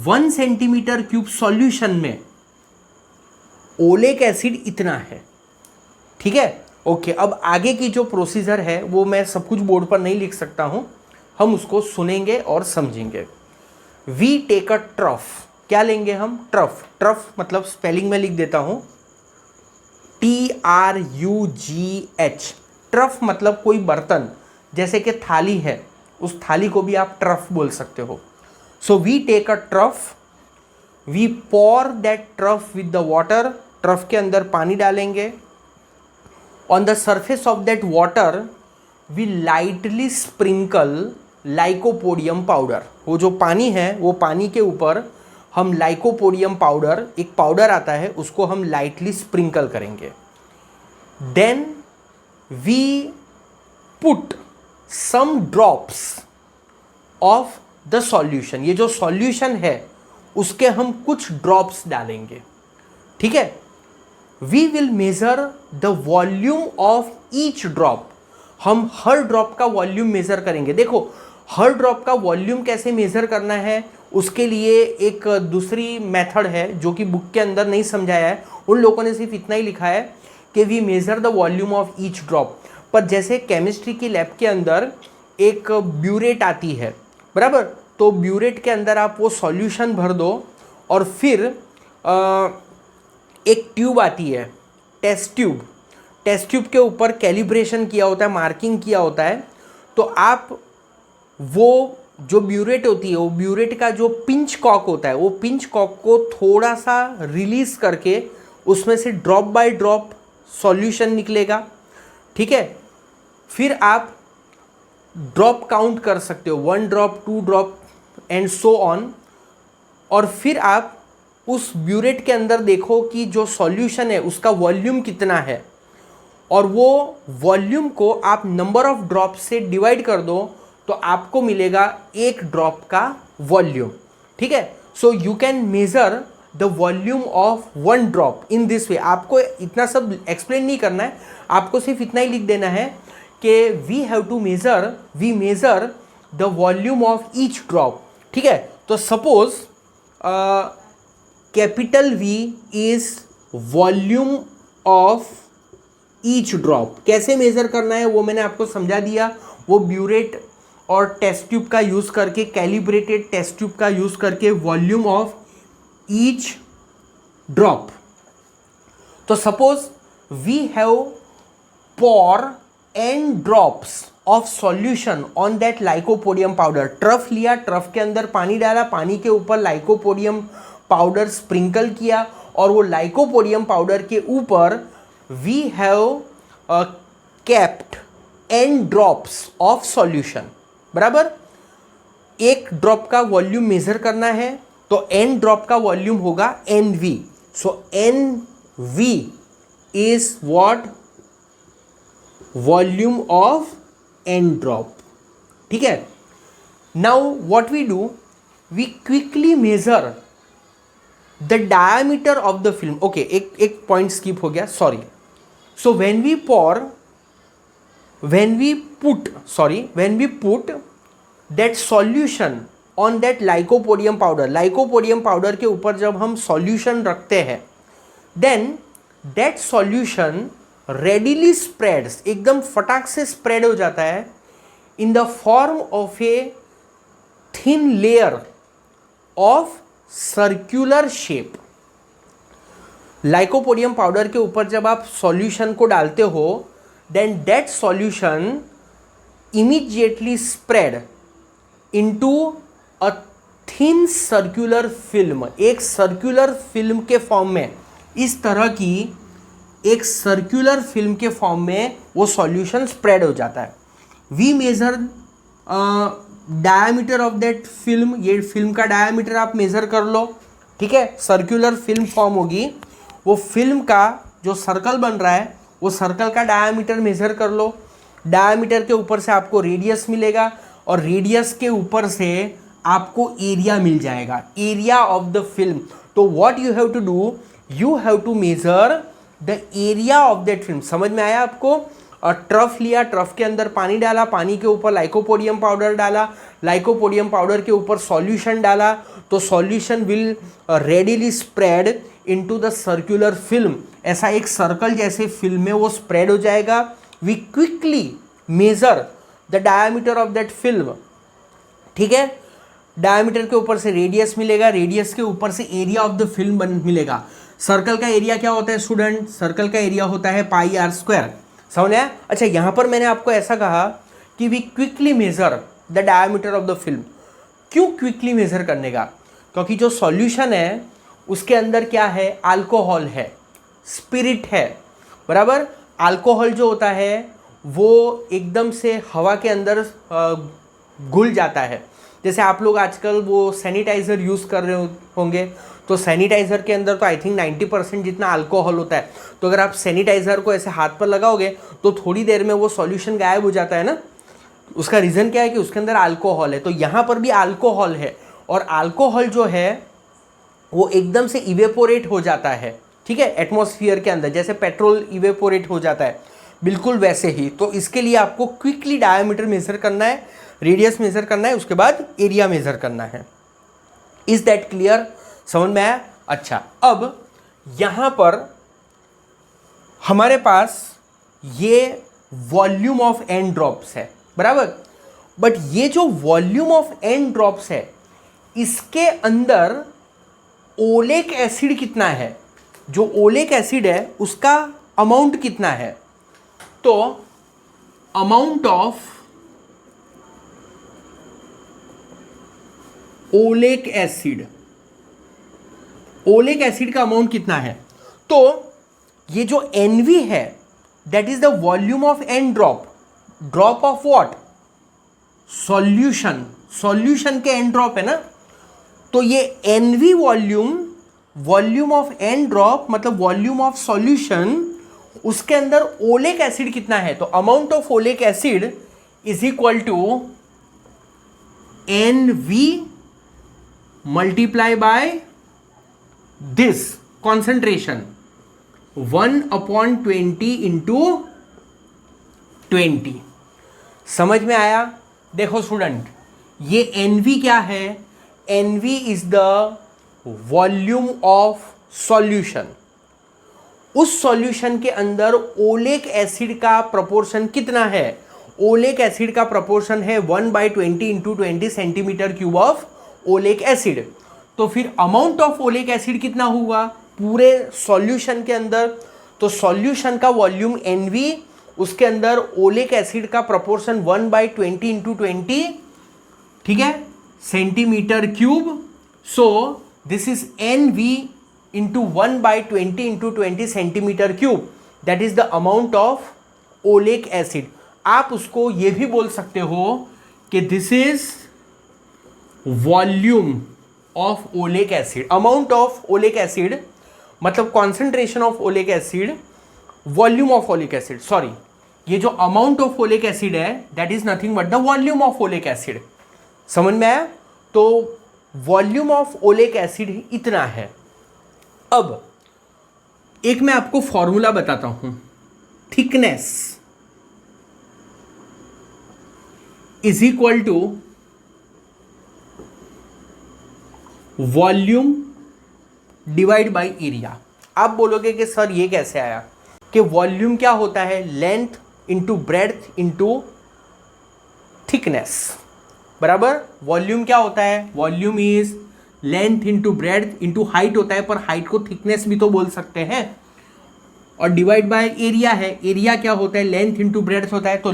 1 सेंटीमीटर क्यूब सॉल्यूशन में ओलेक एसिड इतना है, ठीक है। ओके, अब आगे की जो प्रोसीजर है वो मैं सब कुछ बोर्ड पर नहीं लिख सकता हूं, हम उसको सुनेंगे और समझेंगे। वी टेक अ ट्रफ, क्या लेंगे हम, ट्रफ। ट्रफ मतलब स्पेलिंग में लिख देता हूं, TRUGH। ट्रफ मतलब कोई बर्तन, जैसे कि थाली है, उस थाली को भी आप ट्रफ बोल सकते हो। So we take a trough, we पॉर that trough with the water, trough के अंदर पानी डालेंगे। On the surface of that water we lightly sprinkle lycopodium powder. वो जो पानी है वो पानी के ऊपर हम लाइकोपोडियम पाउडर, एक पाउडर आता है, उसको हम लाइटली स्प्रिंकल करेंगे। Then we put some drops of the solution, ये जो सॉल्यूशन है उसके हम कुछ ड्रॉप्स डालेंगे, ठीक है। We will measure the volume of each drop, हम हर ड्रॉप का वॉल्यूम मेजर करेंगे। देखो, हर ड्रॉप का वॉल्यूम कैसे मेजर करना है, उसके लिए एक दूसरी मेथड है जो कि बुक के अंदर नहीं समझाया है, उन लोगों ने सिर्फ इतना ही लिखा है कि we measure the volume of each drop. पर जैसे केमिस्ट्री की लैब के अंदर एक ब्यूरेट आती है, बराबर, तो ब्यूरेट के अंदर आप वो सॉल्यूशन भर दो और फिर एक ट्यूब आती है, टेस्ट ट्यूब। टेस्ट ट्यूब के ऊपर कैलिब्रेशन किया होता है, मार्किंग किया होता है। तो आप वो जो ब्यूरेट होती है, वो ब्यूरेट का जो पिंच कॉक होता है, वो पिंच कॉक को थोड़ा सा रिलीज करके उसमें से ड्रॉप बाय ड्रॉप सॉल्यूशन निकलेगा, ठीक है। फिर आप ड्रॉप काउंट कर सकते हो, 1 drop, 2 drop and so on. और फिर आप उस ब्यूरेट के अंदर देखो कि जो सॉल्यूशन है उसका वॉल्यूम कितना है, और वो वॉल्यूम को आप नंबर ऑफ ड्रॉप से डिवाइड कर दो तो आपको मिलेगा एक ड्रॉप का वॉल्यूम। ठीक है, so you can measure the volume of one drop in this way. आपको इतना सब एक्सप्लेन नहीं करना है, आपको सिर्फ इतना ही लिख देना है कि we measure the volume of each drop. ठीक है, तो suppose capital V is volume of each drop. कैसे मेजर करना है वो मैंने आपको समझा दिया, वो ब्यूरेट और टेस्ट ट्यूब का यूज करके, कैलिब्रेटेड टेस्ट ट्यूब का यूज करके वॉल्यूम ऑफ ईच ड्रॉप। तो suppose we have pour n drops of solution on that lycopodium powder। Trough लिया, ट्रफ के अंदर पानी डाला, पानी के ऊपर लाइकोपोडियम पाउडर स्प्रिंकल किया, और वो लाइकोपोडियम पाउडर के ऊपर we have kept n drops of solution। बराबर, एक ड्रॉप का वॉल्यूम मेजर करना है तो n ड्रॉप का वॉल्यूम होगा nv। So nv is what, volume of n drop. ठीक है, now what we do, we quickly measure the diameter of the film. Okay, एक पॉइंट स्किप हो गया, sorry. So when we put that solution on that lycopodium powder, lycopodium powder के ऊपर जब हम solution रखते हैं, then that solution readily spreads, एकदम फटाक से स्प्रेड हो जाता है इन the form of a thin layer of circular shape. Lycopodium powder के ऊपर जब आप सॉल्यूशन को डालते हो, then that solution immediately spread into a thin circular film. एक सर्क्यूलर फिल्म के फॉर्म में, इस तरह की एक सर्क्यूलर फिल्म के फॉर्म में वो सॉल्यूशन स्प्रेड हो जाता है। We measure diameter of that film, ये फिल्म का डायमीटर आप मेजर कर लो। ठीक है, सर्क्यूलर फिल्म फॉर्म होगी, वो फिल्म का जो सर्कल बन रहा है वो सर्कल का डायमीटर मेजर कर लो। डायमीटर के ऊपर से आपको रेडियस मिलेगा, और रेडियस के ऊपर से आपको एरिया मिल जाएगा, एरिया ऑफ द फिल्म। तो what you have to do, you have to measure the area of that film. समझ में आया आपको? और ट्रफ लिया, ट्रफ के अंदर पानी डाला, पानी के ऊपर लाइकोपोडियम पाउडर डाला, लाइकोपोडियम पाउडर के ऊपर सॉल्यूशन डाला, तो solution will readily spread into the circular film. ऐसा एक सर्कल जैसे फिल्म में वो स्प्रेड हो जाएगा। We quickly measure the diameter of that film. ठीक है, डायमीटर के ऊपर से रेडियस मिलेगा, रेडियस के ऊपर से एरिया ऑफ द फिल्म मिलेगा। सर्कल का एरिया क्या होता है स्टूडेंट? सर्कल का एरिया होता है पाई आर स्क्वायर। समझ आया? अच्छा, यहां पर मैंने आपको ऐसा कहा कि we quickly measure the diameter of the film. क्यों क्विकली मेजर करने का? क्योंकि जो सॉल्यूशन है उसके अंदर क्या है? अल्कोहल है, स्पिरिट है। बराबर, अल्कोहल जो होता है वो एकदम से हवा के अंदर घुल जाता है। जैसे आप लोग आजकल वो सैनिटाइज़र यूज़ कर रहे होंगे, तो सैनिटाइज़र के अंदर तो आई थिंक 90% जितना अल्कोहल होता है। तो अगर आप सैनिटाइज़र को ऐसे हाथ पर लगाओगे तो थोड़ी देर में वो सॉल्यूशन गायब हो जाता है ना। उसका रीज़न क्या है? कि उसके अंदर अल्कोहल है। तो यहाँ पर भी अल्कोहल है, और अल्कोहल जो है वो एकदम से इवेपोरेट हो जाता है। ठीक है, एटमॉस्फेयर के अंदर जैसे पेट्रोल इवेपोरेट हो जाता है, बिल्कुल वैसे ही। तो इसके लिए आपको क्विकली डायमीटर मेजर करना है, रेडियस मेजर करना है, उसके बाद एरिया मेजर करना है। Is that clear? समझ में आया? अच्छा, अब यहां पर हमारे पास ये वॉल्यूम ऑफ एन ड्रॉप्स है, बराबर। बट ये जो वॉल्यूम ऑफ एन ड्रॉप्स है, इसके अंदर ओलेक एसिड कितना है? जो ओलेक एसिड है उसका अमाउंट कितना है? तो amount of oleic acid, oleic acid का अमाउंट कितना है? तो ये जो NV है that is the volume of N drop. Drop of what? Solution. Solution के एन ड्रॉप है ना। तो ये NV volume volume of N drop मतलब वॉल्यूम ऑफ सॉल्यूशन, उसके अंदर ओलेक एसिड कितना है, तो amount of oleic acid is equal to N V multiply by this concentration 1/20 into 20। समझ में आया? देखो स्टूडेंट, ये एनवी क्या है? NV is the volume of solution. उस सॉल्यूशन के अंदर ओलेक एसिड का प्रोपोर्शन कितना है? ओलेक एसिड का प्रोपोर्शन है 1/20 into 20 centimetre cube of oleic acid. तो फिर अमाउंट ऑफ ओलेक एसिड कितना हुआ पूरे सॉल्यूशन के अंदर? तो सॉल्यूशन का वॉल्यूम एनवी, उसके अंदर ओलेक एसिड का प्रोपोर्शन 1/20 इंटू 20, ठीक है, centimetre cube. So this is N V into 1/20 into 20 centimetre cube, that is the amount of oleic acid. आप उसको ये भी बोल सकते हो कि this is volume of oleic acid. Amount of oleic acid मतलब concentration of oleic acid, volume of oleic acid, sorry, ये जो अमाउंट ऑफ ओलेक एसिड है that is nothing but the volume of oleic acid. समझ में आया? तो volume of oleic acid इतना है। अब एक मैं आपको फॉर्मूला बताता हूं, thickness is equal to volume divide by area. आप बोलोगे कि सर ये कैसे आया? कि वॉल्यूम क्या होता है? Length into breadth into thickness, बराबर। वॉल्यूम क्या होता है? Volume is length into breadth into height होता है, पर हाइट को थिकनेस भी तो बोल सकते हैं। और डिवाइड बाय एरिया है, एरिया क्या होता है? लेंथ इंटू ब्रेड्थ होता है। तो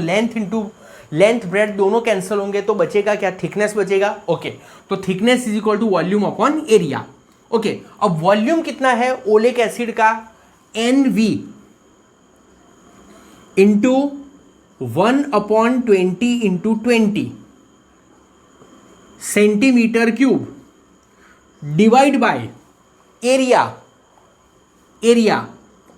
लेंथ ब्रेड्थ दोनों कैंसिल होंगे तो बचेगा क्या? थिकनेस बचेगा। ओके, तो thickness is equal to volume upon area. Okay, अब वॉल्यूम कितना है ओलेक एसिड का? NV into 1/20 into 20 centimetre cube divide by area.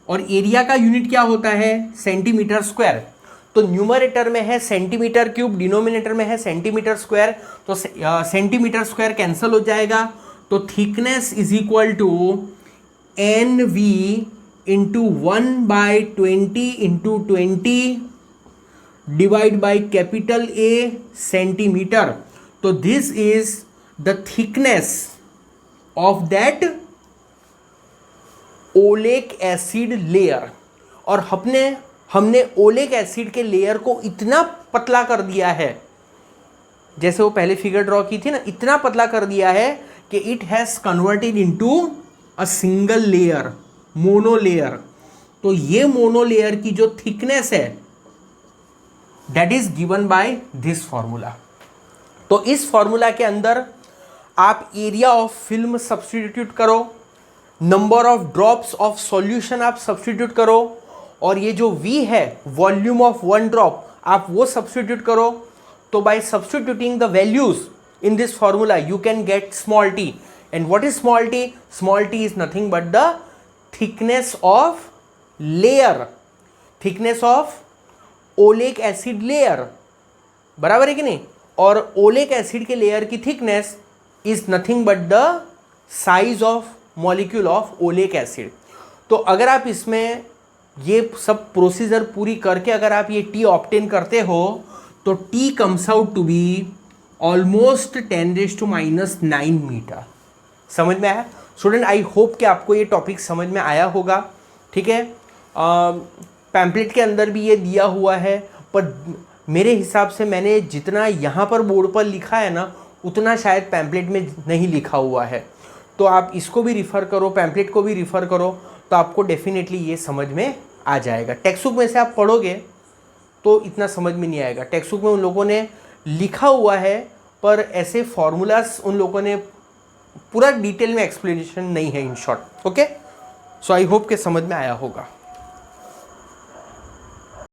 और एरिया का यूनिट क्या होता है? Centimetre square. तो न्यूमरेटर में है सेंटीमीटर क्यूब, डिनोमिनेटर में है सेंटीमीटर स्क्वायर, तो सेंटीमीटर स्क्वायर कैंसिल हो जाएगा। तो thickness is equal to NV into 1/20 into 20 divide by capital A centimetre. तो this is the thickness of that oleic acid layer. और हमने ओलेक एसिड के लेयर को इतना पतला कर दिया है, जैसे वो पहले फिगर ड्रॉ की थी ना, इतना पतला कर दिया है कि it has converted into a single layer, mono layer. तो ये मोनो लेयर की जो थिकनेस है that is given by this formula. तो इस फॉर्मूला के अंदर आप एरिया ऑफ फिल्म सब्स्टिट्यूट करो, number of drops of solution आप सब्स्टिट्यूट करो, और ये जो V है वॉल्यूम ऑफ वन ड्रॉप आप वो सब्स्टिट्यूट करो। तो bye substituting the values in this formula you can get small t, and what is small t? Small t is nothing but the thickness of layer, thickness of oleic acid layer, बराबर है कि नहीं? और oleic acid के layer की thickness is nothing but the size of molecule of oleic acid. तो अगर आप इसमें ये सब प्रोसीजर पूरी करके अगर आप ये टी ऑब्टेन करते हो तो T comes out to be almost 10⁻⁹ metre. समझ में आया स्टूडेंट? आई होप कि आपको ये टॉपिक समझ में आया होगा। ठीक है, पैम्पलेट के अंदर भी ये दिया हुआ है, पर मेरे हिसाब से मैंने जितना यहाँ पर बोर्ड पर लिखा है ना उतना शायद पैम्पलेट में नहीं लिखा हुआ है। तो आप इसको भी रिफ़र करो, पैम्पलेट को भी रिफ़र करो, तो आपको डेफिनेटली ये समझ में आ जाएगा। टेक्स्ट बुक में से आप पढ़ोगे तो इतना समझ में नहीं आएगा। टेक्स्ट बुक में उन लोगों ने लिखा हुआ है पर ऐसे फॉर्मूलाज उन लोगों ने पूरा डिटेल में एक्सप्लेनेशन नहीं है in short. Okay, so I hope कि समझ में आया होगा।